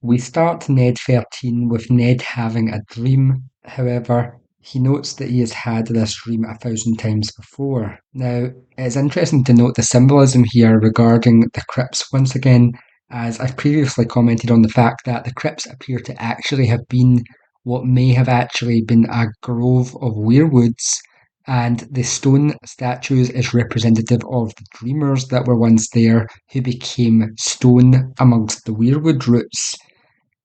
We start Ned 13 with Ned having a dream. However, he notes that he has had this dream 1,000 times before. Now, it's interesting to note the symbolism here regarding the crypts once again, as I've previously commented on the fact that the crypts appear to actually have been what may have actually been a grove of weirwoods, and the stone statues is representative of the dreamers that were once there who became stone amongst the weirwood roots.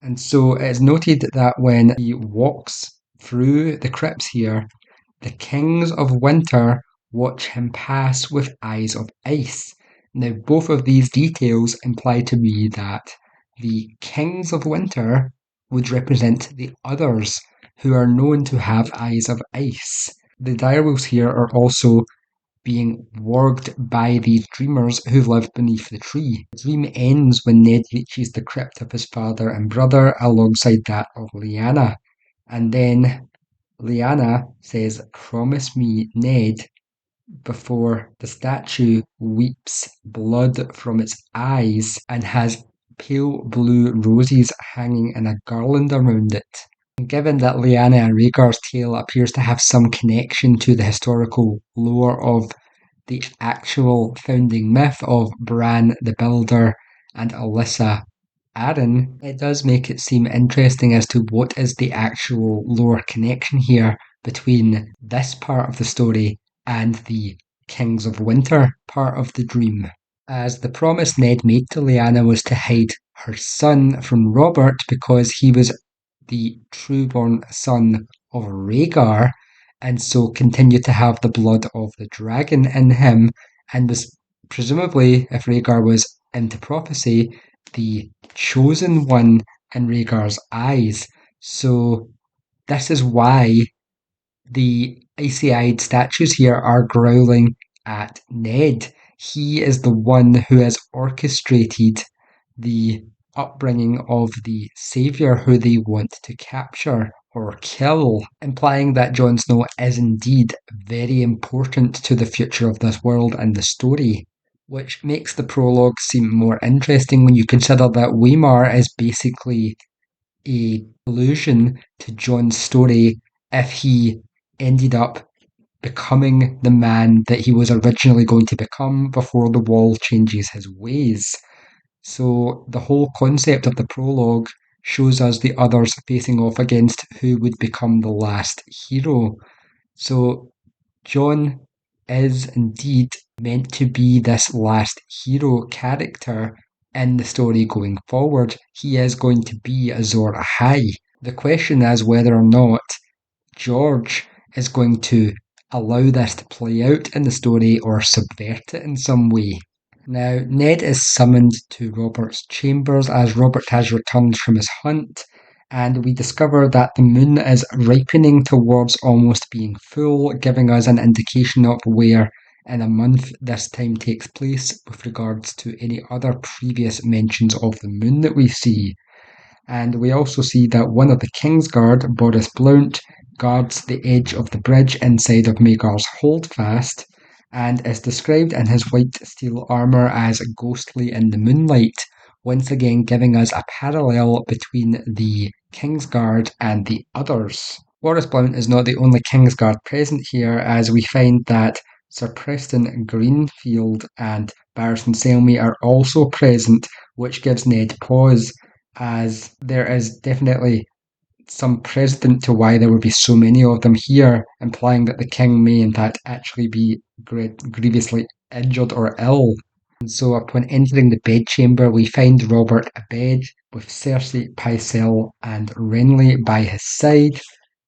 And so it's noted that when he walks through the crypts here, the kings of winter watch him pass with eyes of ice. Now, both of these details imply to me that the kings of winter would represent the others who are known to have eyes of ice. The direwolves here are also being warged by these dreamers who live beneath the tree. The dream ends when Ned reaches the crypt of his father and brother alongside that of Lyanna. And then Lyanna says, "Promise me, Ned," before the statue weeps blood from its eyes and has pale blue roses hanging in a garland around it. Given that Lyanna and Rhaegar's tale appears to have some connection to the historical lore of the actual founding myth of Bran the Builder and Alyssa Arryn, it does make it seem interesting as to what is the actual lore connection here between this part of the story and the Kings of Winter part of the dream. As the promise Ned made to Lyanna was to hide her son from Robert because he was the true-born son of Rhaegar, and so continued to have the blood of the dragon in him, and was presumably, if Rhaegar was into prophecy, the chosen one in Rhaegar's eyes. So this is why the icy-eyed statues here are growling at Ned. He is the one who has orchestrated the upbringing of the Saviour who they want to capture or kill, implying that Jon Snow is indeed very important to the future of this world and the story, which makes the prologue seem more interesting when you consider that Waymar is basically a allusion to Jon's story if he ended up becoming the man that he was originally going to become before the wall changes his ways. So the whole concept of the prologue shows us the others facing off against who would become the last hero. So Jon is indeed meant to be this last hero character in the story going forward. He is going to be Azor Ahai. The question is whether or not George is going to allow this to play out in the story or subvert it in some way. Now, Ned is summoned to Robert's chambers as Robert has returned from his hunt, and we discover that the moon is ripening towards almost being full, giving us an indication of where in a month this time takes place with regards to any other previous mentions of the moon that we see. And we also see that one of the Kingsguard, Boris Blount, guards the edge of the bridge inside of Maegar's holdfast, and is described in his white steel armour as ghostly in the moonlight, once again giving us a parallel between the Kingsguard and the others. Boris Blount is not the only Kingsguard present here, as we find that Sir Preston Greenfield and Barristan Selmy are also present, which gives Ned pause, as there is definitely some precedent to why there would be so many of them here, implying that the king may in fact actually be grievously injured or ill. And so upon entering the bedchamber, we find Robert abed with Cersei, Pycelle and Renly by his side,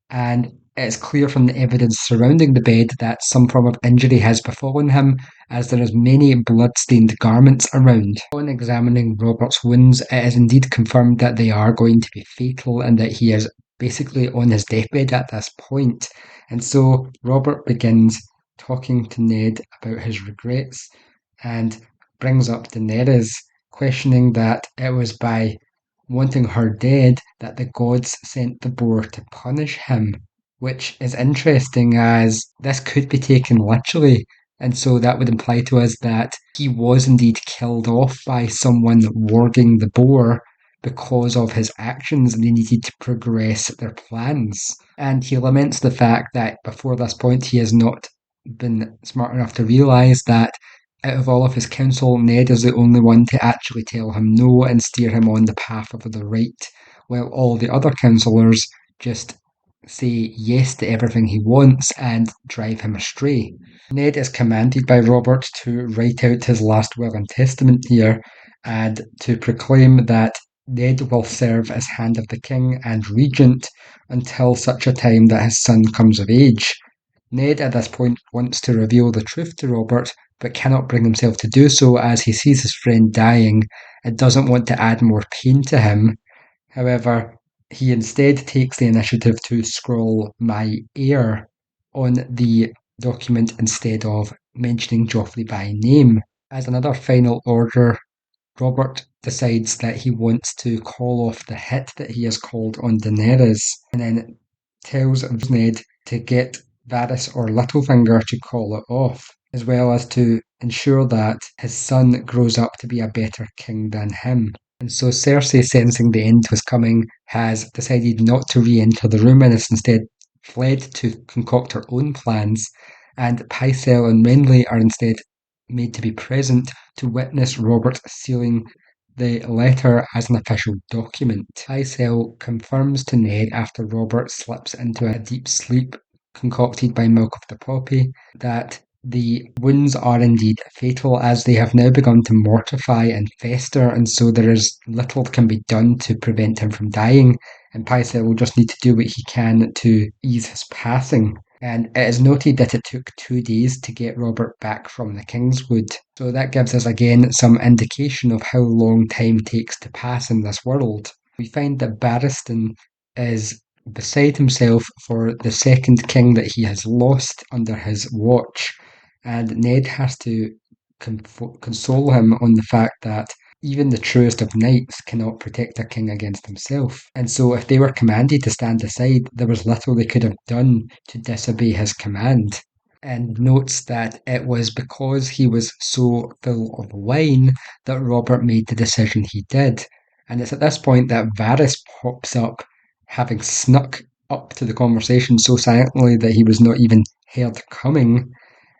and it's clear from the evidence surrounding the bed that some form of injury has befallen him, as there is many blood-stained garments around. On examining Robert's wounds, it is indeed confirmed that they are going to be fatal and that he is basically on his deathbed at this point. And so Robert begins talking to Ned about his regrets and brings up Daenerys, questioning that it was by wanting her dead that the gods sent the boar to punish him, which is interesting as this could be taken literally, and so that would imply to us that he was indeed killed off by someone warging the boar, because of his actions, they needed to progress their plans. And he laments the fact that before this point he has not been smart enough to realise that out of all of his counsel, Ned is the only one to actually tell him no and steer him on the path of the right, while all the other counsellors just say yes to everything he wants and drive him astray. Ned is commanded by Robert to write out his last will and testament here and to proclaim that Ned will serve as Hand of the King and Regent until such a time that his son comes of age. Ned at this point wants to reveal the truth to Robert, but cannot bring himself to do so as he sees his friend dying and doesn't want to add more pain to him. However, he instead takes the initiative to scroll "my heir" on the document instead of mentioning Joffrey by name. As another final order, Robert decides that he wants to call off the hit that he has called on Daenerys, and then tells Ned to get Varys or Littlefinger to call it off, as well as to ensure that his son grows up to be a better king than him. And so Cersei, sensing the end was coming, has decided not to re-enter the room and has instead fled to concoct her own plans, and Pycelle and Renly are instead made to be present to witness Robert sealing the letter as an official document. Pycelle confirms to Ned after Robert slips into a deep sleep concocted by Milk of the Poppy that the wounds are indeed fatal, as they have now begun to mortify and fester, and so there is little can be done to prevent him from dying, and Pycelle will just need to do what he can to ease his passing. And it is noted that it took 2 days to get Robert back from the Kingswood. So that gives us again some indication of how long time takes to pass in this world. We find that Barristan is beside himself for the second king that he has lost under his watch, and Ned has to console him on the fact that even the truest of knights cannot protect a king against himself. And so if they were commanded to stand aside, there was little they could have done to disobey his command. And notes that it was because he was so full of wine that Robert made the decision he did. And it's at this point that Varys pops up, having snuck up to the conversation so silently that he was not even heard coming,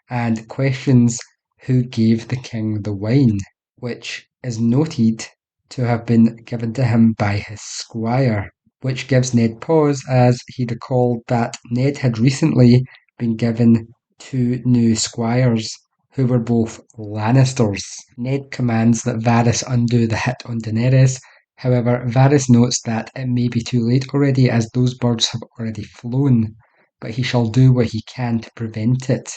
and questions who gave the king the wine, which is noted to have been given to him by his squire, which gives Ned pause as he recalled that Ned had recently been given 2 new squires who were both Lannisters. Ned commands that Varys undo the hit on Daenerys. However, Varys notes that it may be too late already as those birds have already flown, but he shall do what he can to prevent it,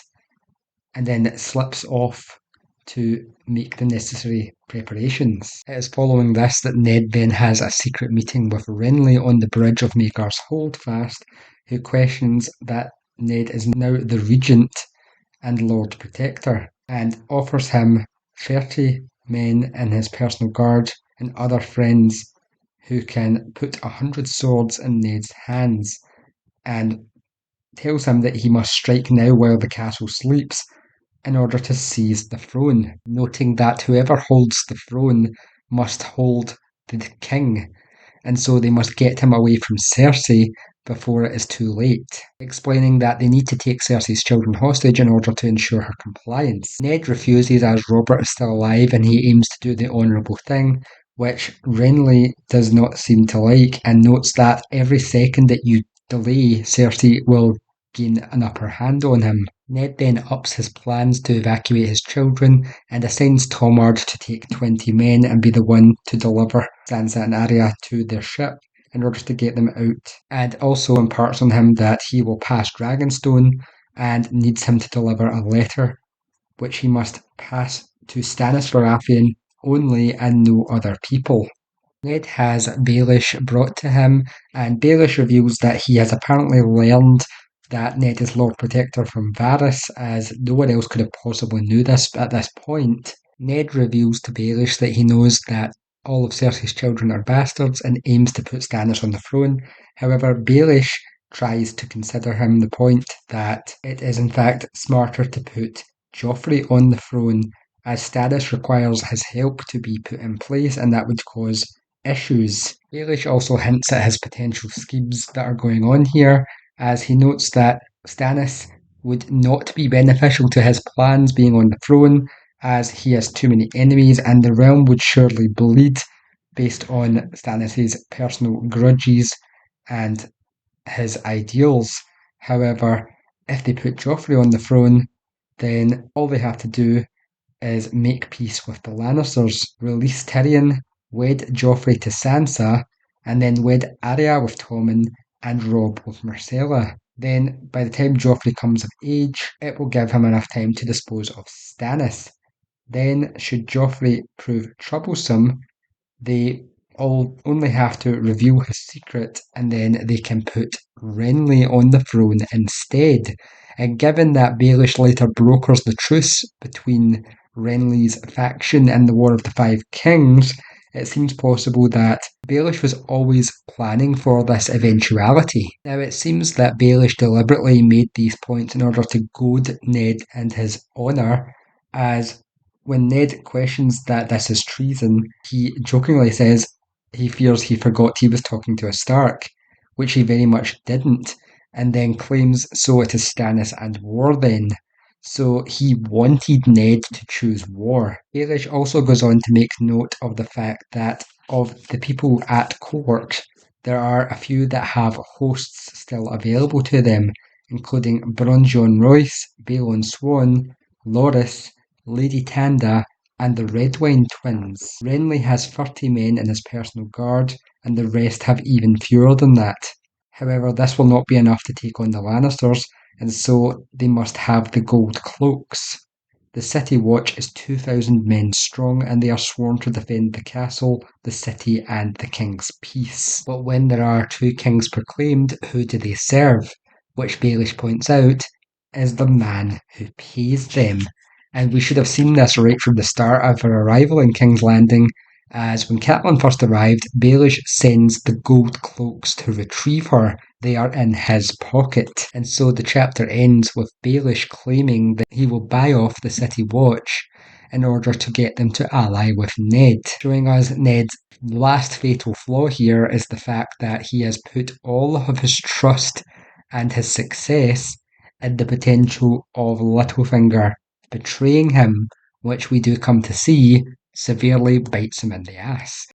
and then it slips off to make the necessary preparations. It is following this that Ned then has a secret meeting with Renly on the bridge of Maker's Holdfast, who questions that Ned is now the Regent and Lord Protector, and offers him 30 men in his personal guard and other friends who can put 100 swords in Ned's hands, and tells him that he must strike now while the castle sleeps in order to seize the throne, noting that whoever holds the throne must hold the king, and so they must get him away from Cersei before it is too late, explaining that they need to take Cersei's children hostage in order to ensure her compliance. Ned refuses as Robert is still alive and he aims to do the honourable thing, which Renly does not seem to like, and notes that every second that you delay, Cersei will gain an upper hand on him. Ned then ups his plans to evacuate his children and assigns Tomard to take 20 men and be the one to deliver Sansa and Arya to their ship in order to get them out, and also imparts on him that he will pass Dragonstone and needs him to deliver a letter which he must pass to Stannis Baratheon only and no other people. Ned has Baelish brought to him, and Baelish reveals that he has apparently learned that Ned is Lord Protector from Varys, as no one else could have possibly knew this at this point. Ned reveals to Baelish that he knows that all of Cersei's children are bastards and aims to put Stannis on the throne. However, Baelish tries to consider him the point that it is in fact smarter to put Joffrey on the throne, as Stannis requires his help to be put in place, and that would cause issues. Baelish also hints at his potential schemes that are going on here, as he notes that Stannis would not be beneficial to his plans being on the throne, as he has too many enemies and the realm would surely bleed based on Stannis' personal grudges and his ideals. However, if they put Joffrey on the throne, then all they have to do is make peace with the Lannisters, release Tyrion, wed Joffrey to Sansa, and then wed Arya with Tommen and Robb with Myrcella. Then, by the time Joffrey comes of age, it will give him enough time to dispose of Stannis. Then, should Joffrey prove troublesome, they all only have to reveal his secret and then they can put Renly on the throne instead. And given that Baelish later brokers the truce between Renly's faction and the War of the Five Kings, it seems possible that Baelish was always planning for this eventuality. Now, it seems that Baelish deliberately made these points in order to goad Ned and his honour, as when Ned questions that this is treason, he jokingly says he fears he forgot he was talking to a Stark, which he very much didn't, and then claims so it is Stannis and war then. So he wanted Ned to choose war. Baelish also goes on to make note of the fact that of the people at court, there are a few that have hosts still available to them, including Bronjon Royce, Balon Swan, Loras, Lady Tanda, and the Redwine twins. Renly has 30 men in his personal guard, and the rest have even fewer than that. However, this will not be enough to take on the Lannisters, and so they must have the gold cloaks. The City Watch is 2,000 men strong, and they are sworn to defend the castle, the city, and the king's peace. But when there are 2 kings proclaimed, who do they serve? Which Baelish points out is the man who pays them. And we should have seen this right from the start of her arrival in King's Landing, as when Catelyn first arrived, Baelish sends the gold cloaks to retrieve her. They are in his pocket. And so the chapter ends with Baelish claiming that he will buy off the City Watch in order to get them to ally with Ned. Showing us Ned's last fatal flaw here is the fact that he has put all of his trust and his success in the potential of Littlefinger betraying him, which we do come to see severely bites him in the ass.